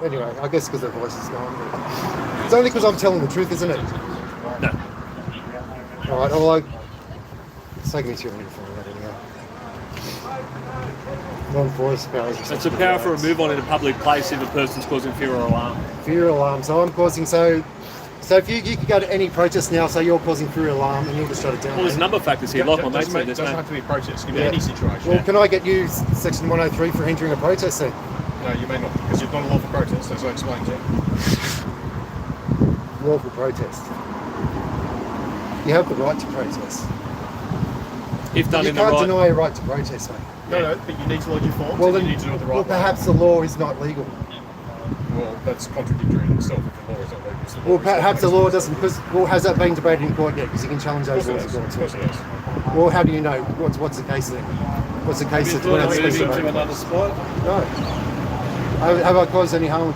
Speaker 1: anyway, I guess because their voice is gone. But it's only because I'm telling the truth, isn't it?
Speaker 3: No.
Speaker 1: Alright, well, it's taking me too long to find that anyway. Non-force powers.
Speaker 3: It's a powerful removal in a public place if a person's causing fear or alarm.
Speaker 1: Fear alarm. So I'm causing, so if you could go to any protest now, so you're causing fear alarm and you'll just shut it down.
Speaker 3: Well, there's a number of factors here. Like my mate said,
Speaker 5: It
Speaker 3: there's
Speaker 5: doesn't
Speaker 3: no...
Speaker 5: have to be a protest. It can be
Speaker 1: Yeah.
Speaker 5: any situation.
Speaker 1: Well, can I get you section 103 for entering a protest then?
Speaker 5: No, you may not, because you've not a lawful protest, as I explained to you.
Speaker 1: Lawful protest. You have the right to protest.
Speaker 3: If done
Speaker 1: You
Speaker 3: in the
Speaker 1: can't
Speaker 3: right...
Speaker 1: deny a right to protest, mate.
Speaker 5: No, but you need to lodge your forms
Speaker 1: Well,
Speaker 5: and
Speaker 1: then,
Speaker 5: you need to do it the right
Speaker 1: well,
Speaker 5: way.
Speaker 1: perhaps the law is not legal.
Speaker 5: Well, that's contradictory in itself if the law is not legal. It's the law
Speaker 1: Well,
Speaker 5: is not
Speaker 1: perhaps the
Speaker 5: legal.
Speaker 1: law doesn't, because, well, has that been debated in court yet? Because you can challenge
Speaker 5: Of
Speaker 1: those
Speaker 5: course
Speaker 1: laws
Speaker 5: it
Speaker 1: in
Speaker 5: is.
Speaker 1: court
Speaker 5: Of
Speaker 1: too.
Speaker 5: course it is.
Speaker 1: Well, how do you know? What's the case then? What's the case that's when it's been debated?
Speaker 4: another spot.
Speaker 1: No. Have I caused any harm?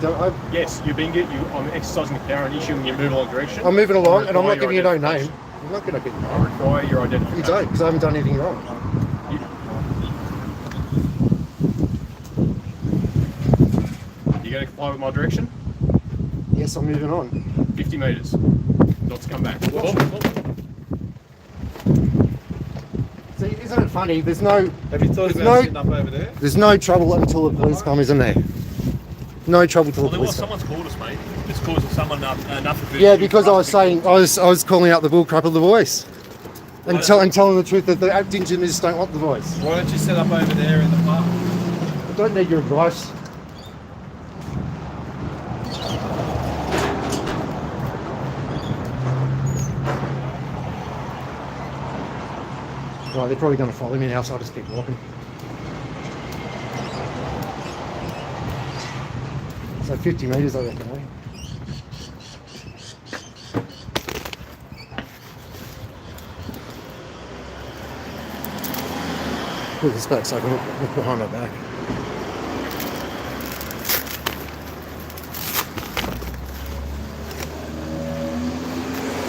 Speaker 5: Yes, I'm exercising the power and issuing your move along direction.
Speaker 1: I'm moving along and I'm
Speaker 5: I
Speaker 1: not
Speaker 5: require
Speaker 1: giving you no
Speaker 5: your
Speaker 1: name.
Speaker 5: identification.
Speaker 1: I'm not going to give you
Speaker 5: I require your identification.
Speaker 1: You don't, because I haven't done anything wrong.
Speaker 5: You going to comply with my direction?
Speaker 1: Yes, I'm moving on.
Speaker 5: 50 metres. Not to come back.
Speaker 1: See, isn't it funny? There's no,
Speaker 4: Have you thought
Speaker 1: There's
Speaker 4: about
Speaker 1: no-
Speaker 4: sitting up over there?
Speaker 1: there's no trouble until the police come, isn't there? No trouble till
Speaker 3: Well,
Speaker 1: the
Speaker 3: there was
Speaker 1: police come.
Speaker 3: someone's called us, mate. It's causing someone enough of it.
Speaker 1: Yeah, because I was saying, I was calling out the bull crap of the voice. And telling the truth that the Indigenous don't want the voice.
Speaker 4: Why don't you sit up over there in the park?
Speaker 1: I don't need your advice. Right, they're probably going to follow me now, so I'll just keep walking. So 50 metres, I reckon, eh? Put this back so I can look behind my back.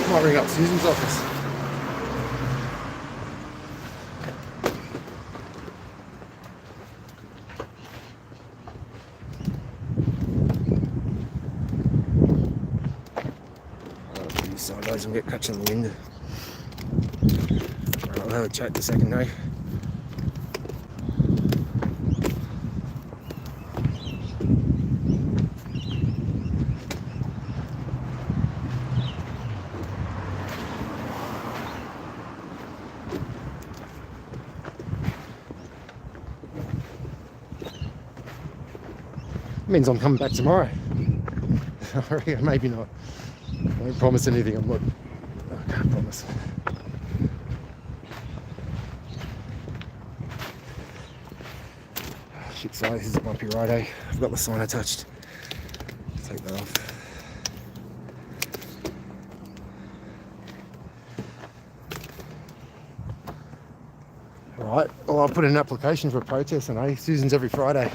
Speaker 1: Might ring up Susan's office. I'll sideways and get catching the wind. Right, I'll have a chat in a second, Dave. Means I'm coming back tomorrow. I reckon maybe not. I won't promise anything. I'm not. I can't promise. Shit, sorry, this is a bumpy ride, eh? I've got the sign attached. Take that off. Right, well, I'll put in an application for a protest, and Susan's every Friday.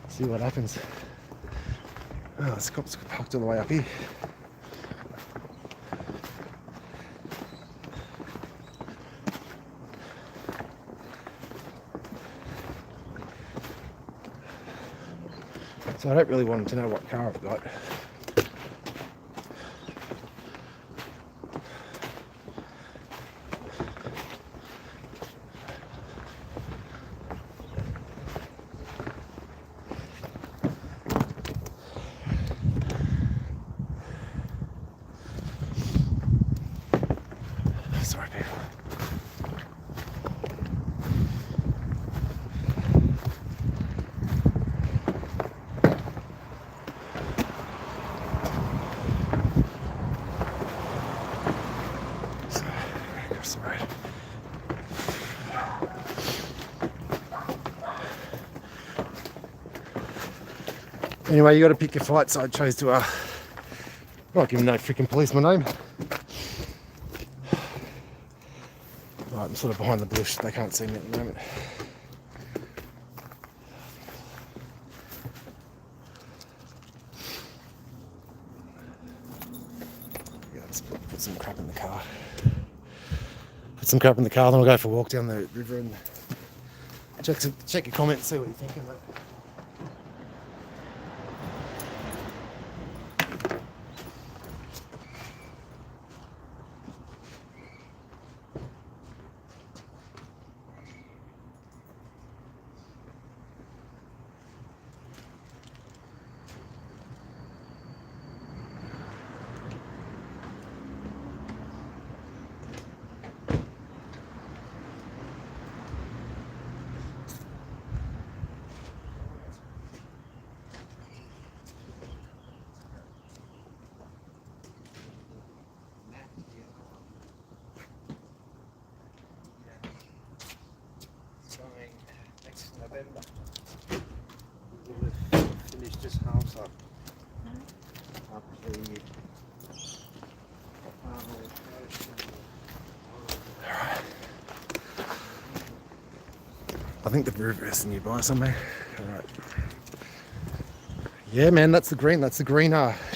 Speaker 1: See what happens. Oh, this cop's parked all the way up here. So I don't really want them to know what car I've got. Sorry, people. Sorry. Anyway, you got to pick your fight, so I chose to not give no freaking policeman name. Right, I'm sort of behind the bush, they can't see me at the moment. Yeah, let's put some crap in the car. Put some crap in the car, then we'll go for a walk down the river and check your comments, see what you're thinking of it. Next November. We'll finish just half up. Up the I think the river is nearby somewhere. Alright. Yeah man, that's the green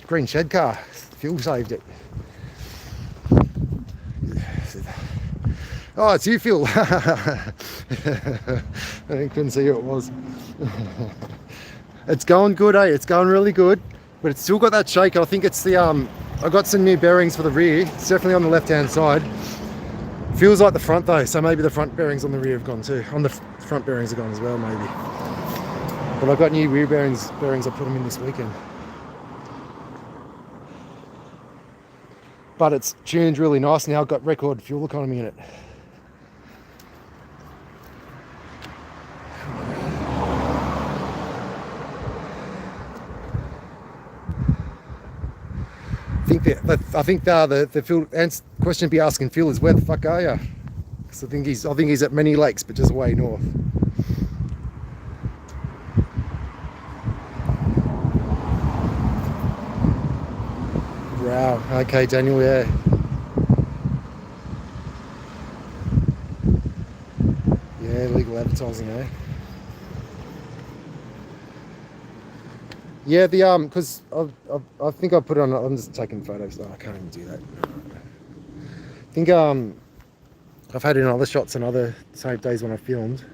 Speaker 1: green shed car. Fuel saved it. Oh, it's you, Phil. I couldn't see who it was. It's going good, eh? It's going really good, but it's still got that shake. I think it's the I got some new bearings for the rear. It's definitely on the left-hand side. Feels like the front though, so maybe the front bearings on the rear have gone too. On the front bearings are gone as well, maybe. But I've got new rear bearings. I put them in this weekend. But it's tuned really nice now. Got record fuel economy in it. I think the Phil question to be asking Phil is where the fuck are you? Because I think he's at Many Lakes, but just way north. Wow. Okay, Daniel. Yeah. Yeah, legal advertising, eh? Yeah, because I think I put it on. I'm just taking photos. No, I can't even do that. I think I've had it in other shots and other same days when I filmed.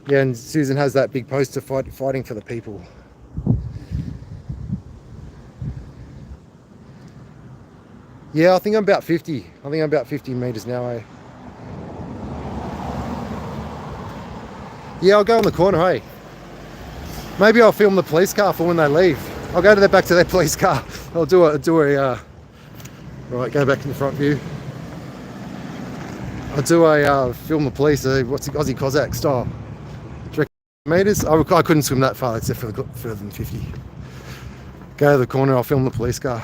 Speaker 1: Yeah, and Susan has that big poster fighting for the people. Yeah, I think I'm about 50. I think I'm about 50 meters now, eh? Yeah, I'll go on the corner, hey. Maybe I'll film the police car for when they leave. I'll go back to their police car. I'll do a right, go back to the front view. I'll do a film the police, what's it, Aussie Cossack style. Do you reckon meters? I couldn't swim that far, except for further than 50. Go to the corner, I'll film the police car.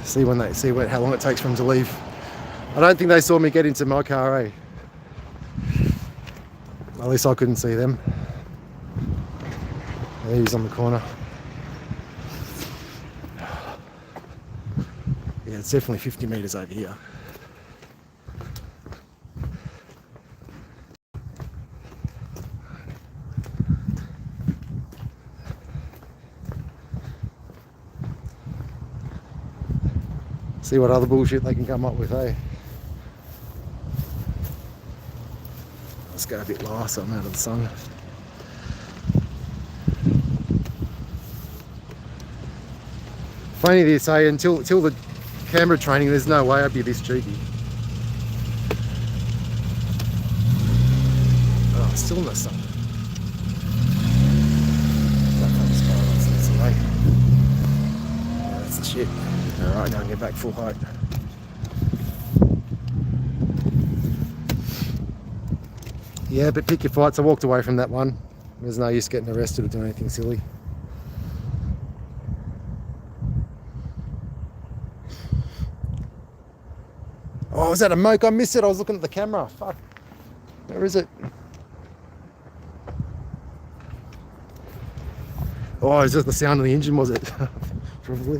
Speaker 1: See how long it takes for them to leave. I don't think they saw me get into my car, eh? At least I couldn't see them. Yeah, he's on the corner. Yeah, it's definitely 50 meters over here. See what other bullshit they can come up with, eh? Let's go a bit lower so I'm out of the sun. Funny this, eh? Until the camera training, there's no way I'd be this cheeky. Oh, still in the sun. That's away. Yeah, that's the shit. Alright, now I can get back full height. Yeah, but pick your fights. I walked away from that one. There's no use getting arrested or doing anything silly. Oh, was that a moke? I missed it. I was looking at the camera. Fuck. Where is it? Oh, is that the sound of the engine, was it? Probably.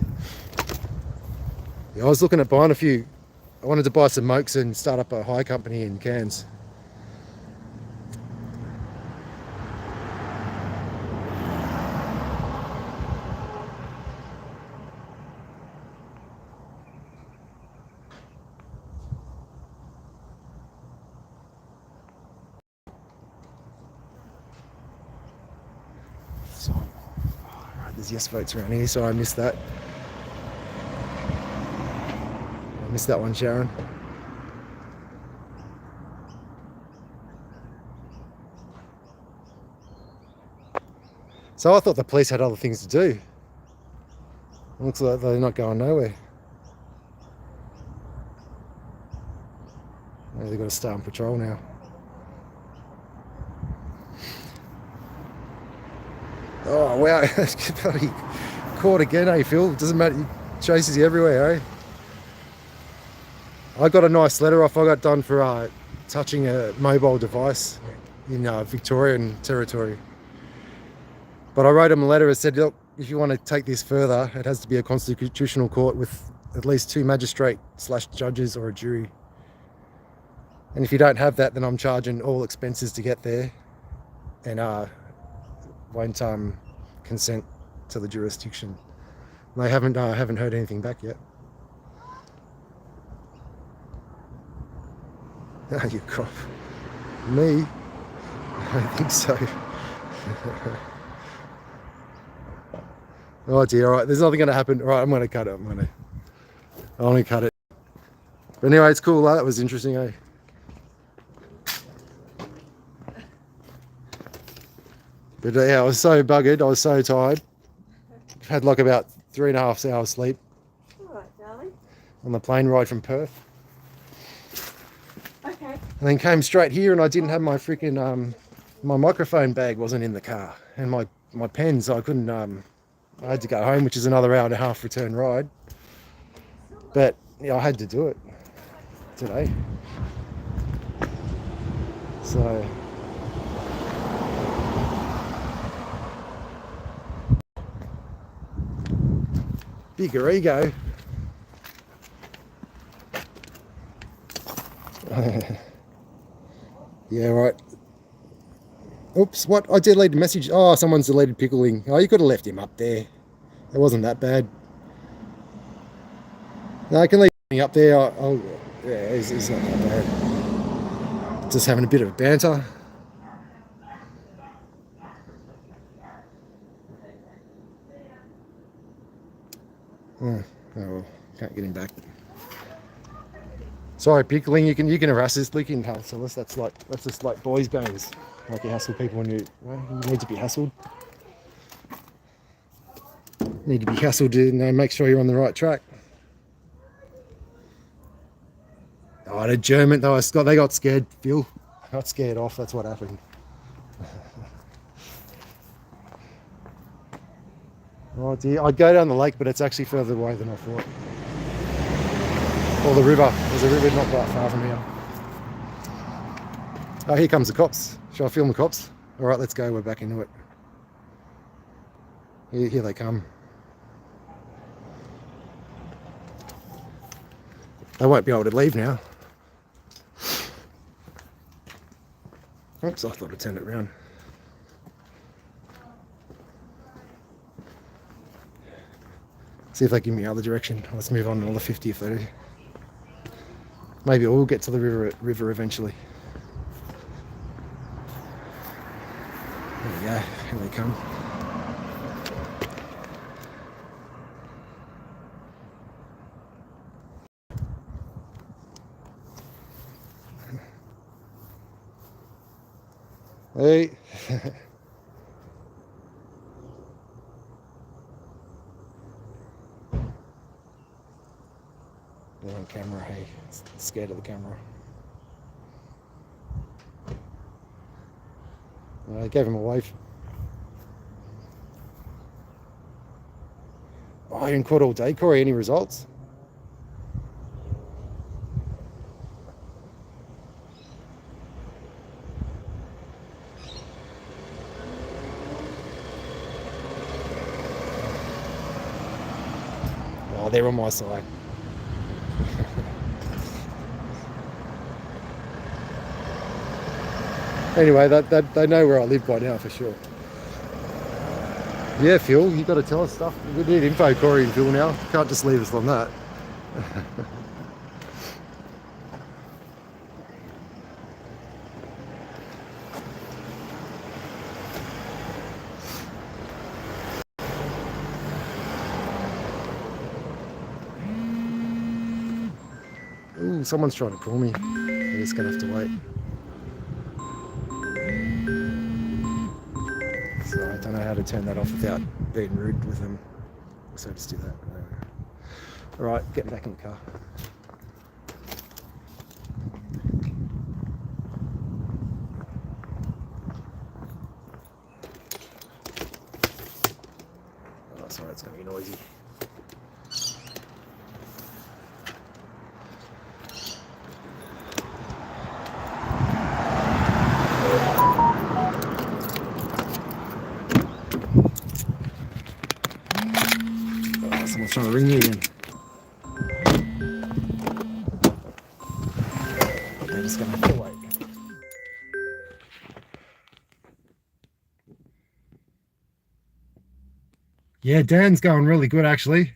Speaker 1: Yeah, I was looking at buying a few. I wanted to buy some mokes and start up a hire company in Cairns. So, right, there's yes votes around here, so I missed that. I missed that one, Sharon. So I thought the police had other things to do. Looks like they're not going nowhere. Maybe they've got to stay on patrol now. Oh wow, bloody caught again, eh, Phil? Doesn't matter, he chases you everywhere, eh? I got a nice letter off I got done for touching a mobile device in Victorian territory. But I wrote him a letter that said, look, if you want to take this further, it has to be a constitutional court with at least 2 magistrate/judges or a jury. And if you don't have that, then I'm charging all expenses to get there, and won't consent to the jurisdiction. And they haven't heard anything back yet. Oh, you cop. Me? I don't think so. Oh dear, alright, there's nothing gonna happen. Alright, I'm gonna cut it. I'm gonna cut it. But anyway, it's cool, that was interesting, eh? But yeah, I was so buggered, I was so tired. Had like about 3.5 hours sleep.
Speaker 6: Alright, darling.
Speaker 1: On the plane ride from Perth.
Speaker 6: Okay.
Speaker 1: And then came straight here, and I didn't have my freaking my microphone bag wasn't in the car, and my pens, so I couldn't I had to go home, which is another 1.5 hour return ride. But yeah, I had to do it today. So bigger ego. Yeah, right. Oops, what? I deleted a message. Oh, someone's deleted Pickling. Oh, you could have left him up there. It wasn't that bad. No, I can leave him up there. Yeah, it's not that bad. Just having a bit of banter. Oh well, can't get him back. Sorry, Pickling, you can harass us. You can hassle us. That's just like boys' games. Like you hassle people when you need to be hassled. Need to be hassled to make sure you're on the right track. Oh, the German, they got scared, Phil. Got scared off, that's what happened. Oh dear, I'd go down the lake, but it's actually further away than I thought. Or the river. There's a river not that far from here. Oh, here comes the cops. Shall I film the cops? All right, let's go. We're back into it. Here they come. They won't be able to leave now. Oops, I thought I turned it around. See if they give me other direction. Let's move on another 50 if they do. Maybe we'll get to the river eventually. There we go. Here they come. Hey. They're on camera, hey. Scared of the camera. I gave him a wave. Oh, you're in court all day, Corey. Any results? Oh, they're on my side. Anyway, they know where I live by now for sure. Yeah, Phil, you got to tell us stuff. We need info, Corey and Phil now. Can't just leave us on that. Ooh, someone's trying to call me. I'm just gonna have to wait. So I don't know how to turn that off without being rude with them. So just do that. All right, getting back in the car. Oh, sorry, it's gonna be noisy. Someone's trying to ring you again. They're just gonna have to wait. Yeah, Dan's going really good actually.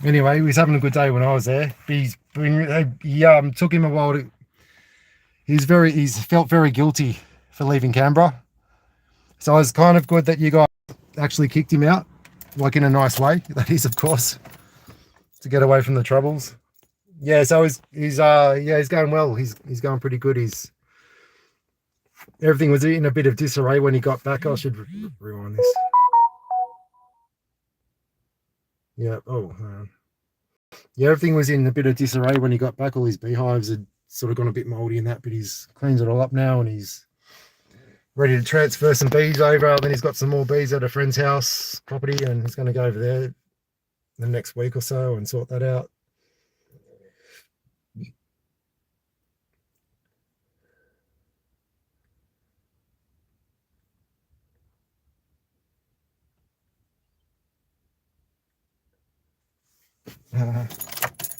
Speaker 1: Anyway, he was having a good day when I was there. He took him a while to. He's felt very guilty for leaving Canberra. So it's kind of good that you guys actually kicked him out. Like in a nice way, that is, of course, to get away from the troubles. Yeah, so he's going well. He's going pretty good. Everything was in a bit of disarray when he got back. I should rewind this. Yeah. Oh. Yeah, everything was in a bit of disarray when he got back. All his beehives had sort of gone a bit mouldy and that, but he's cleaned it all up now and he's ready to transfer some bees over. Then he's got some more bees at a friend's house property and he's going to go over there the next week or so and sort that out.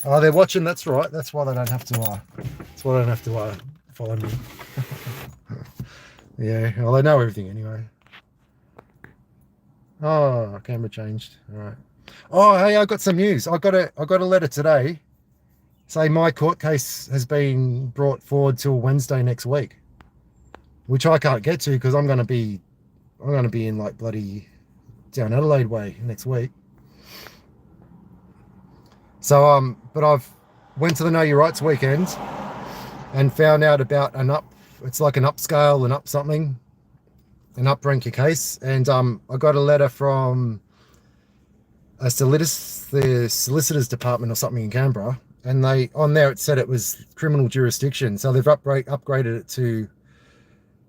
Speaker 1: Oh, they're watching. That's right. That's why they don't have to. That's why they don't have to follow me. Yeah. Well, they know everything anyway. Oh, camera changed. All right. Oh, hey, I got some news. I got a letter today. Say my court case has been brought forward till Wednesday next week, which I can't get to because I'm going to be in like bloody down Adelaide way next week. So but I've went to the Know Your Rights weekend and found out about it's like an upscale and up something, an up-rank your case, and I got a letter from the solicitors department or something in Canberra, and on there it said it was criminal jurisdiction, so they've upgraded it to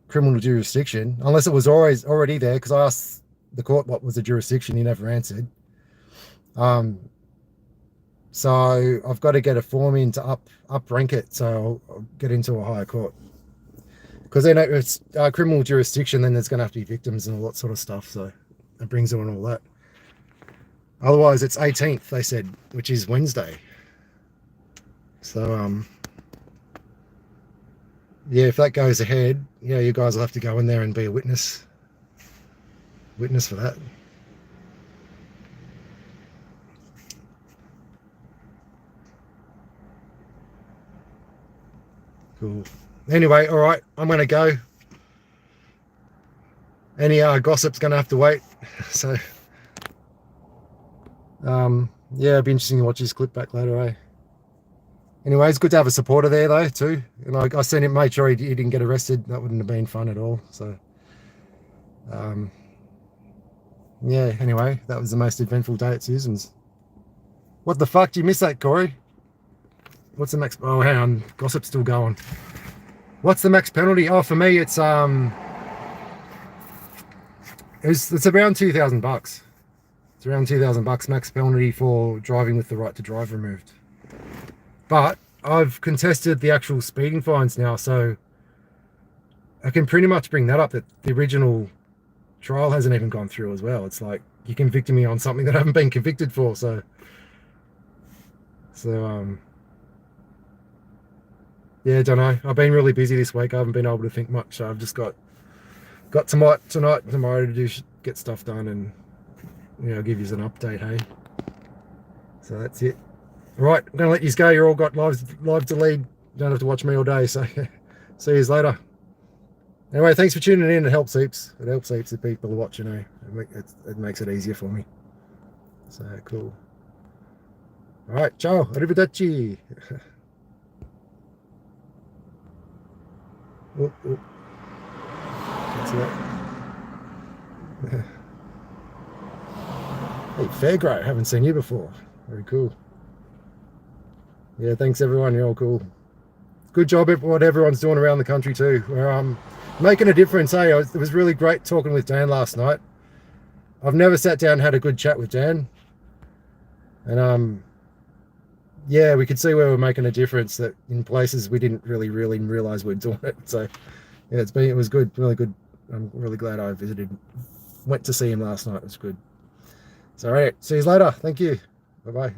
Speaker 1: criminal jurisdiction, unless it was already there, because I asked the court what was the jurisdiction, he never answered. So I've got to get a form in to up rank it, so I'll get into a higher court. Because then it's criminal jurisdiction, then there's going to have to be victims and all that sort of stuff, so it brings them and all that. Otherwise, it's 18th, they said, which is Wednesday. So, yeah, if that goes ahead, yeah, you guys will have to go in there and be a witness for that. Cool. Anyway, all right, I'm going to go. Any gossip's going to have to wait. So, yeah, it'll be interesting to watch this clip back later, eh? Anyway, it's good to have a supporter there, though, too. And I seen him, made sure he didn't get arrested. That wouldn't have been fun at all. So, yeah, anyway, that was the most eventful day at Susan's. What the fuck? Did you miss that, Corey? What's the max? Oh, hang on. Gossip's still going. What's the max penalty? Oh, for me, it's around $2,000. It's around $2,000 max penalty for driving with the right to drive removed. But I've contested the actual speeding fines now, so I can pretty much bring that up, that the original trial hasn't even gone through as well. It's like you're convicting me on something that I haven't been convicted for. So yeah, don't know. I've been really busy this week. I haven't been able to think much. So I've just got tonight and tomorrow to get stuff done, and I'll give you an update, hey. So that's it. All right, I'm gonna let you go. You're all got lives to lead. You don't have to watch me all day. So see you later. Anyway, thanks for tuning in. It helps heaps. It helps heaps if people are watching. It makes it easier for me. So cool. All right, ciao. Arrivederci. Oh. That's it. Hey, Fairgrow, haven't seen you before. Very cool. Yeah, thanks everyone. You're all cool. Good job at what everyone's doing around the country too. We're making a difference. Hey, it was really great talking with Dan last night. I've never sat down and had a good chat with Dan, and yeah, we could see where we're making a difference, that in places we didn't really realize we're doing it. So yeah, it was good, really good. I'm really glad I went to see him last night. It was good. So all right, see you later. Thank you. Bye bye.